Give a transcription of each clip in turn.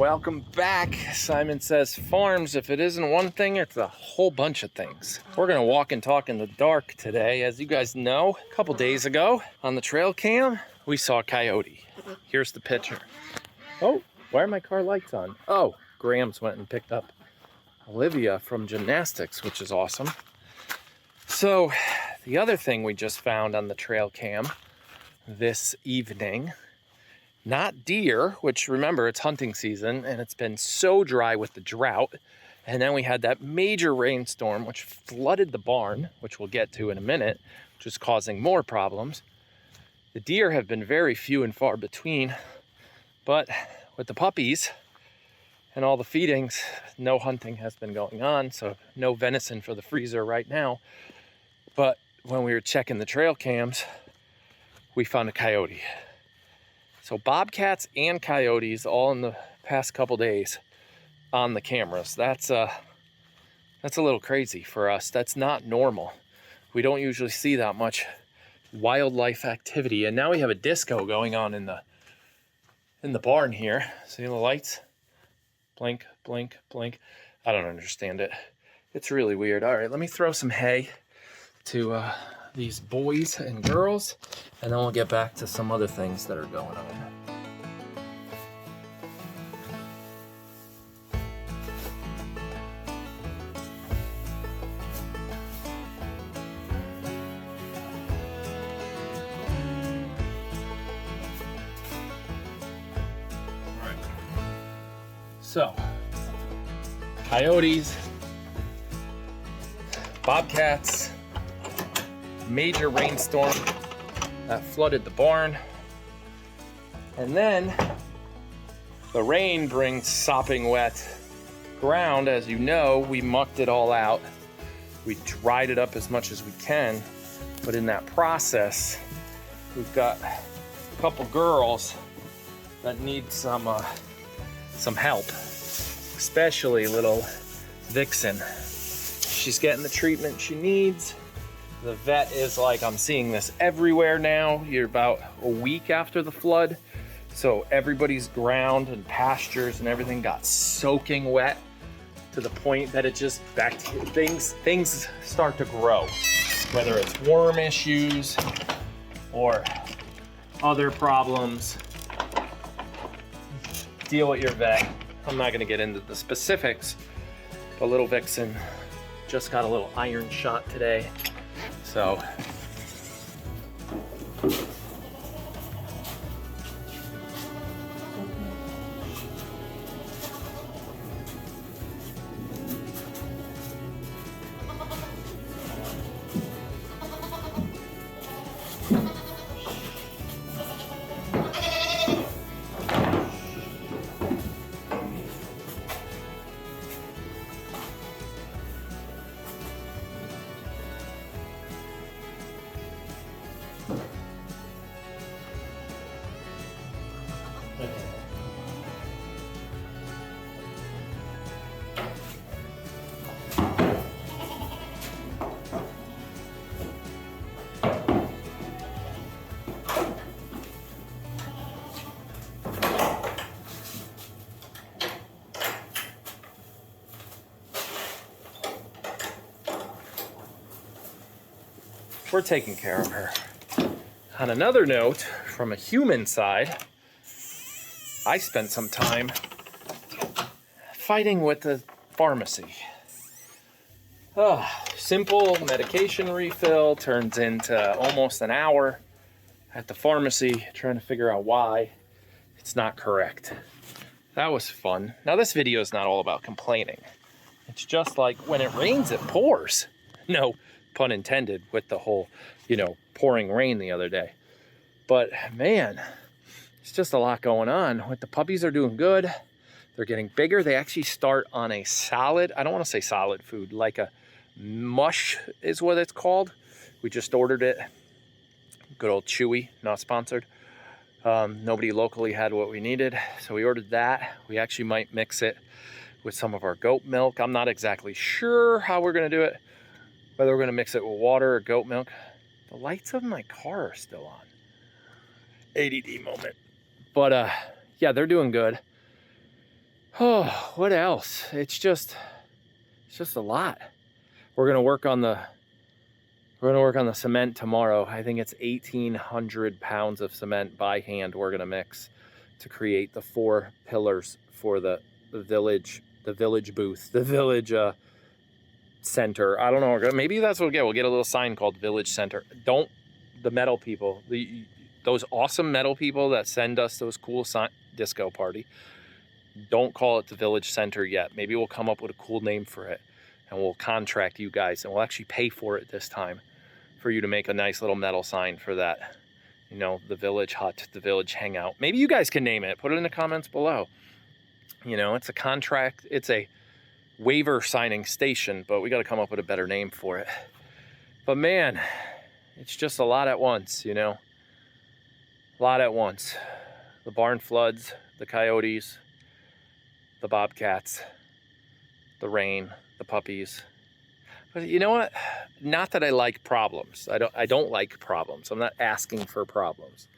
Welcome back. Simon Says Farms. If it isn't one thing, it's a whole bunch of things. We're gonna walk and talk in the dark today. As you guys know, a couple days ago on the trail cam, we saw a coyote. Here's the picture. Oh, why are my car lights on? Oh, Graham's went and picked up Olivia from gymnastics, which is awesome. So the other thing we just found on the trail cam this evening, not deer, which remember it's hunting season and it's been so dry with the drought. And then we had that major rainstorm, which flooded the barn, which we'll get to in a minute, which is causing more problems. The deer have been very few and far between, but with the puppies and all the feedings, no hunting has been going on. So no venison for the freezer right now. But when we were checking the trail cams, we found a coyote. So bobcats and coyotes all in the past couple days on the cameras. That's a little crazy for us. That's not normal. We don't usually see that much wildlife activity. And now we have a disco going on in the barn here. See the lights? Blink, blink, blink. I don't understand it. It's really weird. All right, let me throw some hay to these boys and girls, and then we'll get back to some other things that are going on. All right. So, coyotes, bobcats, major rainstorm that flooded the barn, and then the rain brings sopping wet ground. As you know, we mucked it all out. We dried it up as much as we can, but in that process, we've got a couple girls that need some help, especially little Vixen. She's getting the treatment she needs. The vet is like, I'm seeing this everywhere now. You're about a week after the flood. So everybody's ground and pastures and everything got soaking wet to the point that it just things start to grow. Whether it's worm issues or other problems, deal with your vet. I'm not gonna get into the specifics, but little Vixen just got a little iron shot today. So we're taking care of her. On another note, from a human side, I spent some time fighting with the pharmacy. Simple medication refill turns into almost an hour at the pharmacy trying to figure out why it's not correct. That was fun. Now this video is not all about complaining. It's just like when it rains, it pours. No pun intended with the whole, pouring rain the other day. But man, it's just a lot going on. With the puppies are doing good. They're getting bigger. They actually start on a solid, I don't want to say solid food, like a mush is what it's called. We just ordered it. Good old Chewy, not sponsored. Nobody locally had what we needed, so we ordered that. We actually might mix it with some of our goat milk. I'm not exactly sure how we're going to do it, whether we're going to mix it with water or goat milk. The lights of my car are still on. ADD moment. But yeah, they're doing good. Oh, what else? It's just a lot. We're gonna work on the cement tomorrow. I think it's 1,800 pounds of cement by hand we're gonna mix to create the 4 pillars for the village booth, the village center. I don't know. Maybe that's what we'll get. We'll get a little sign called Village Center. Don't the metal people, those awesome metal people that send us those cool disco party. Don't call it the Village Center yet. Maybe we'll come up with a cool name for it, and we'll contract you guys, and we'll actually pay for it this time, for you to make a nice little metal sign for that. You know, the village hut, the village hangout. Maybe you guys can name it. Put it in the comments below. You know, it's a contract. It's a waiver signing station, but we got to come up with a better name for it. But man, it's just a lot at once, you know. A lot at once. The barn floods, the coyotes, the bobcats, the rain, the puppies. But you know what? Not that I like problems. I don't like problems. I'm not asking for problems.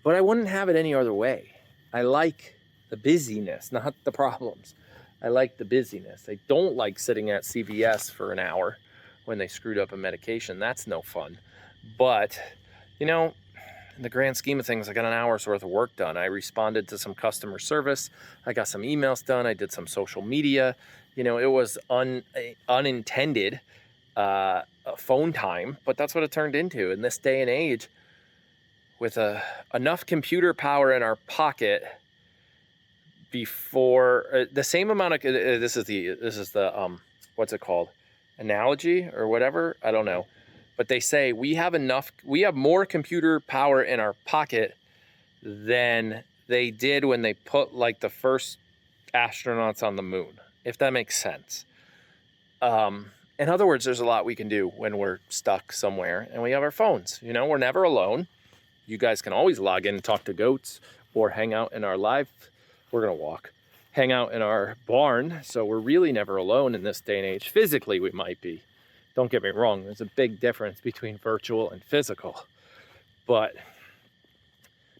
But I wouldn't have it any other way. I like the busyness, not the problems. I like the busyness. I don't like sitting at CVS for an hour when they screwed up a medication. That's no fun. But, you know, in the grand scheme of things, I got an hour's worth of work done. I responded to some customer service. I got some emails done. I did some social media. You know, it was unintended phone time, but that's what it turned into. In this day and age, with enough computer power in our pocket, before the same amount of this is the what's it called, analogy or whatever, I don't know, but they say we have more computer power in our pocket than they did when they put like the first astronauts on the moon, if that makes sense. In other words, there's a lot we can do when we're stuck somewhere and we have our phones. You know, we're never alone. You guys can always log in and talk to goats or hang out in our live. We're gonna walk, hang out in our barn. So we're really never alone in this day and age. Physically, we might be. Don't get me wrong. There's a big difference between virtual and physical. But,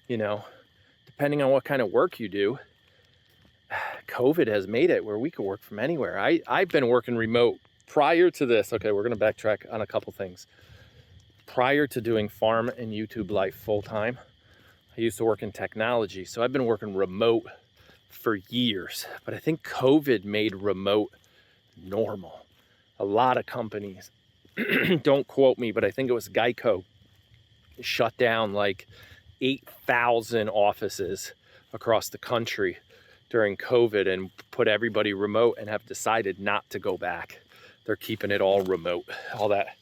you know, depending on what kind of work you do, COVID has made it where we can work from anywhere. I've been working remote prior to this. Okay, we're gonna backtrack on a couple things. Prior to doing farm and YouTube life full time, I used to work in technology. So I've been working remote for years, but I think COVID made remote normal. A lot of companies, don't quote me, but I think it was Geico, shut down like 8,000 offices across the country during COVID and put everybody remote, and have decided not to go back. They're keeping it all remote. All that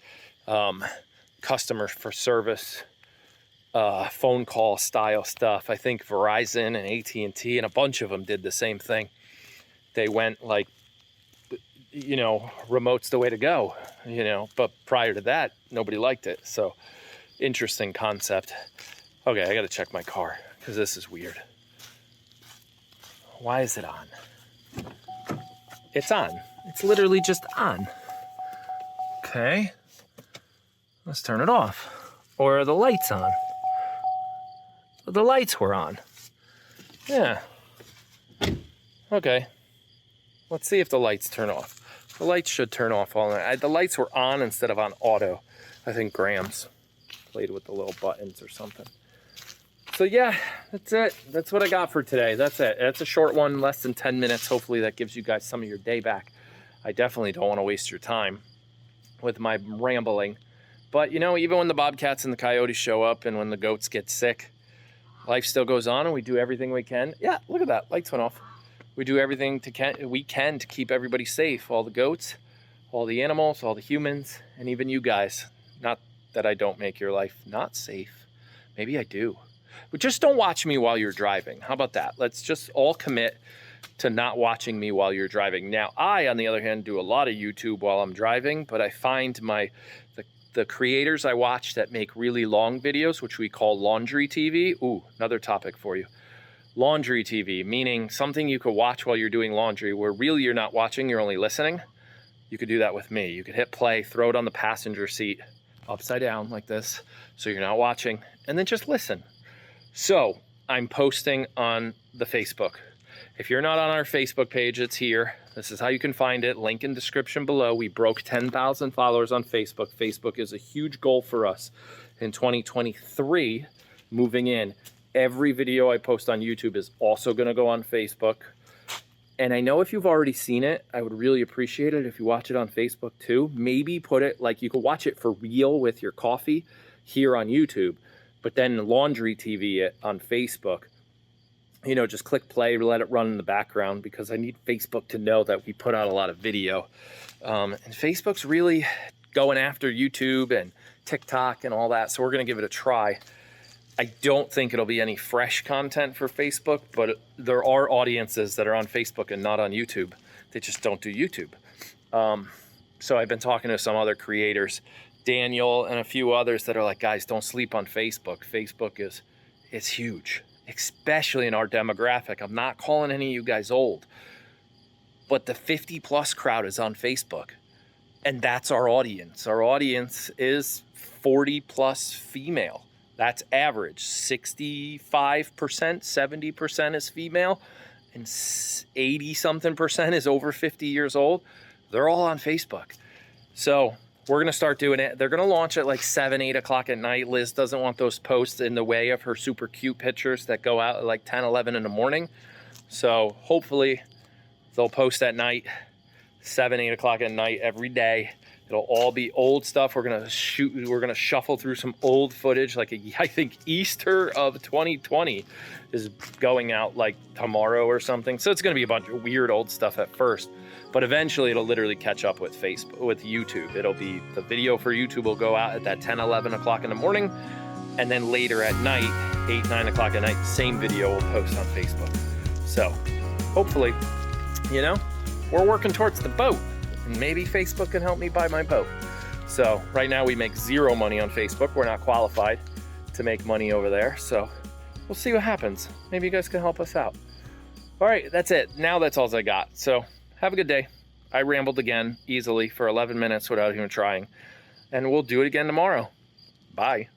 customer for service, phone call style stuff. I think Verizon and AT&T and a bunch of them did the same thing. They went like, you know, remote's the way to go, you know, but prior to that, nobody liked it. So interesting concept. Okay, I got to check my car because this is weird. Why is it on? It's on. It's literally just on. Okay. Let's turn it off. Or are the lights on? The lights were on. Yeah. Okay. Let's see if the lights turn off. The lights should turn off all night. The lights were on instead of on auto. I think Graham's played with the little buttons or something. So yeah, that's it. That's what I got for today. That's it. It's a short one, less than 10 minutes. Hopefully that gives you guys some of your day back. I definitely don't want to waste your time with my rambling. But you know, even when the bobcats and the coyotes show up and when the goats get sick, life still goes on and we do everything we can. Yeah, look at that. Lights went off. We do everything we can to keep everybody safe. All the goats, all the animals, all the humans, and even you guys. Not that I don't make your life not safe. Maybe I do. But just don't watch me while you're driving. How about that? Let's just all commit to not watching me while you're driving. Now, I, on the other hand, do a lot of YouTube while I'm driving, but I find the creators I watch that make really long videos, which we call laundry TV. Ooh, another topic for you. Laundry TV, meaning something you could watch while you're doing laundry where really you're not watching, you're only listening. You could do that with me. You could hit play, throw it on the passenger seat, upside down like this, so you're not watching, and then just listen. So I'm posting on the Facebook. If you're not on our Facebook page, it's here. This is how you can find it. Link in description below. We broke 10,000 followers on Facebook. Facebook is a huge goal for us in 2023. Moving in, every video I post on YouTube is also going to go on Facebook. And I know if you've already seen it, I would really appreciate it if you watch it on Facebook too. Maybe put it, like you could watch it for real with your coffee here on YouTube, but then laundry TV it on Facebook. You know, just click play, let it run in the background, because I need Facebook to know that we put out a lot of video. And Facebook's really going after YouTube and TikTok and all that, so we're going to give it a try. I don't think it'll be any fresh content for Facebook, but there are audiences that are on Facebook and not on YouTube. They just don't do YouTube. So I've been talking to some other creators, Daniel and a few others, that are like, guys, don't sleep on Facebook. Facebook is huge, especially in our demographic. I'm not calling any of you guys old, but the 50 plus crowd is on Facebook, and that's our audience. Our audience is 40 plus female. That's average. 65%, 70% is female, and 80 something percent is over 50 years old. They're all on Facebook. So we're going to start doing it. They're going to launch at like 7, 8 o'clock at night. Liz doesn't want those posts in the way of her super cute pictures that go out at like 10, 11 in the morning. So hopefully they'll post at night, 7, 8 o'clock at night every day. It'll all be old stuff. We're going to shuffle through some old footage. Like I think Easter of 2020 is going out like tomorrow or something. So it's going to be a bunch of weird old stuff at first. But eventually it'll literally catch up with Facebook, with YouTube. It'll be, the video for YouTube will go out at that 10, 11 o'clock in the morning. And then later at night, 8, 9 o'clock at night, the same video will post on Facebook. So hopefully, you know, we're working towards the boat. And maybe Facebook can help me buy my boat. So right now we make zero money on Facebook. We're not qualified to make money over there. So we'll see what happens. Maybe you guys can help us out. All right, that's it. Now that's all I got. So have a good day. I rambled again easily for 11 minutes without even trying. And we'll do it again tomorrow. Bye.